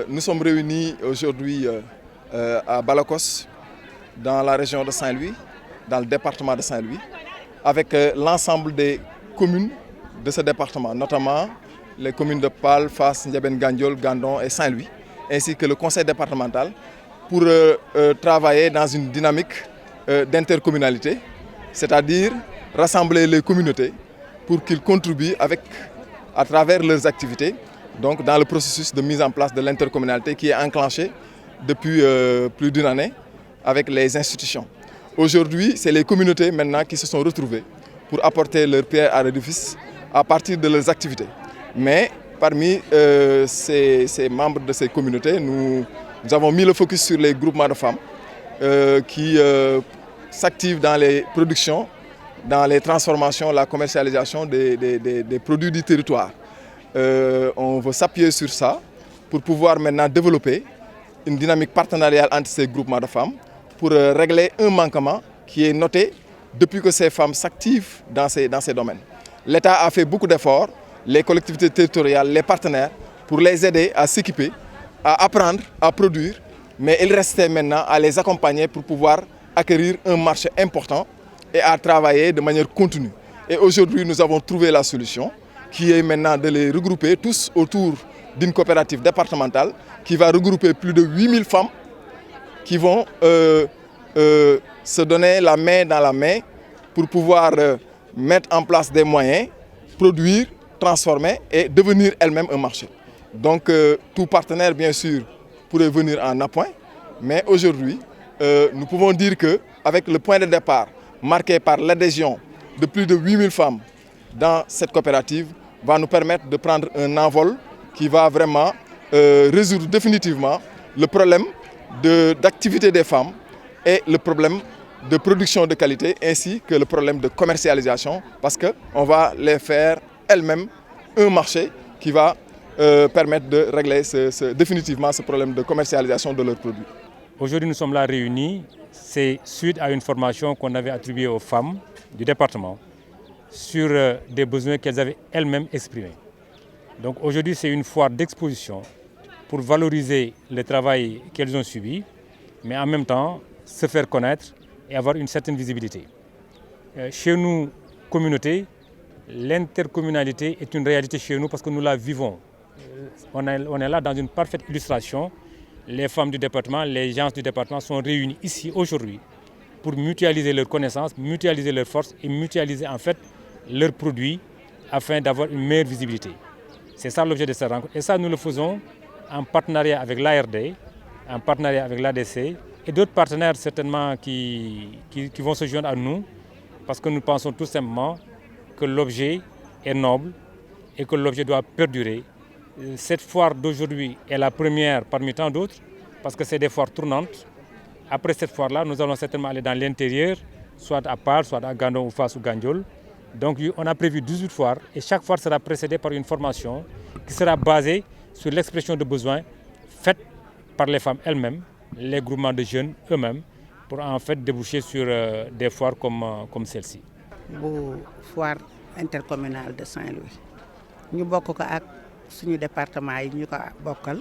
Nous sommes réunis aujourd'hui à Balakos, dans la région de Saint-Louis, dans le département de Saint-Louis, avec l'ensemble des communes de ce département, notamment les communes de Pal, Fass, Ndiabène Gandiol, Gandon et Saint-Louis, ainsi que le conseil départemental, pour travailler dans une dynamique d'intercommunalité, c'est-à-dire rassembler les communautés pour qu'ils contribuent à travers leurs activités, donc dans le processus de mise en place de l'intercommunalité qui est enclenché depuis plus d'une année avec les institutions. Aujourd'hui, c'est les communautés maintenant qui se sont retrouvées pour apporter leur pierre à l'édifice à partir de leurs activités. Mais parmi ces membres de ces communautés, nous avons mis le focus sur les groupements de femmes qui s'activent dans les productions, dans les transformations, la commercialisation des produits du territoire. On veut s'appuyer sur ça pour pouvoir maintenant développer une dynamique partenariale entre ces groupements de femmes pour régler un manquement qui est noté depuis que ces femmes s'activent dans ces domaines. L'État a fait beaucoup d'efforts, les collectivités territoriales, les partenaires, pour les aider à s'équiper, à apprendre, à produire, mais il restait maintenant à les accompagner pour pouvoir acquérir un marché important et à travailler de manière continue. Et aujourd'hui, nous avons trouvé la solution qui est maintenant de les regrouper tous autour d'une coopérative départementale qui va regrouper plus de 8000 femmes qui vont se donner la main dans la main pour pouvoir mettre en place des moyens, produire, transformer et devenir elles-mêmes un marché. Donc tout partenaire, bien sûr, pourrait venir en appoint, mais aujourd'hui, nous pouvons dire qu'avec le point de départ marqué par l'adhésion de plus de 8000 femmes dans cette coopérative, va nous permettre de prendre un envol qui va vraiment résoudre définitivement le problème d'activité des femmes et le problème de production de qualité ainsi que le problème de commercialisation parce qu'on va les faire elles-mêmes un marché qui va permettre de régler définitivement ce problème de commercialisation de leurs produits. Aujourd'hui, nous sommes là réunis, c'est suite à une formation qu'on avait attribuée aux femmes du département sur des besoins qu'elles avaient elles-mêmes exprimés. Donc aujourd'hui, c'est une foire d'exposition pour valoriser le travail qu'elles ont subi, mais en même temps se faire connaître et avoir une certaine visibilité. Chez nous, communauté, l'intercommunalité est une réalité chez nous parce que nous la vivons. On est là dans une parfaite illustration. Les femmes du département, les gens du département sont réunis ici aujourd'hui pour mutualiser leurs connaissances, mutualiser leurs forces et mutualiser en fait leurs produits afin d'avoir une meilleure visibilité. C'est ça l'objet de cette rencontre. Et ça, nous le faisons en partenariat avec l'ARD, en partenariat avec l'ADC et d'autres partenaires certainement qui vont se joindre à nous parce que nous pensons tout simplement que l'objet est noble et que l'objet doit perdurer. Cette foire d'aujourd'hui est la première parmi tant d'autres parce que c'est des foires tournantes. Après cette foire-là, nous allons certainement aller dans l'intérieur, soit à Pal, soit à Gandon ou Fass ou Gandiol. Donc on a prévu 18 foires et chaque foire sera précédée par une formation qui sera basée sur l'expression de besoins faite par les femmes elles-mêmes, les groupements de jeunes eux-mêmes, pour en fait déboucher sur des foires comme celle-ci. Bu foire intercommunale de Saint-Louis ñu bokk ko ak suñu département yi ñu ko bokkal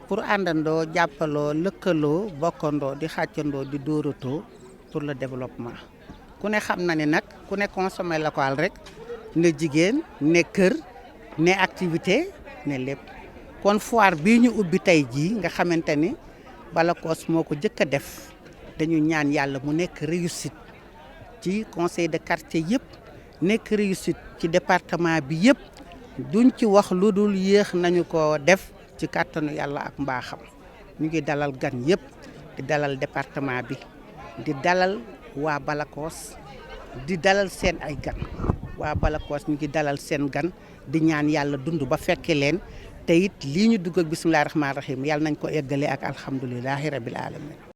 pour àndandoo jàppaloo lëkkaloo bokkandoo di xàccandoo di dóoratoo pour le développement ku ne xam na ne nag ku ne consommer local rek ne jigéen ne kër ne activité ne lépp kon foire bii ñu ubbi tey jii nga xamante ni Balakos moo ko jëkk a def dañu ñaan yàlla mu nekk réussite ci conseil de quartier yëpp nekk réussite ci département bi yëpp duñ ci wax lu dul yéex nañu ko def ci kàttanu yàlla ak mbaaxam ñu ngi dalal gan yëpp di dalal département bi di dalal waa Balakos di dalal seen ay gan waa Balakos ñu ngi dalal seen gan di ñaan yàlla dund ba fekke leen te it lii ñu dugg ak bismillahi rahmaani rahim yàlla nañ ko eggale ak alhamdulilahi rabil alamin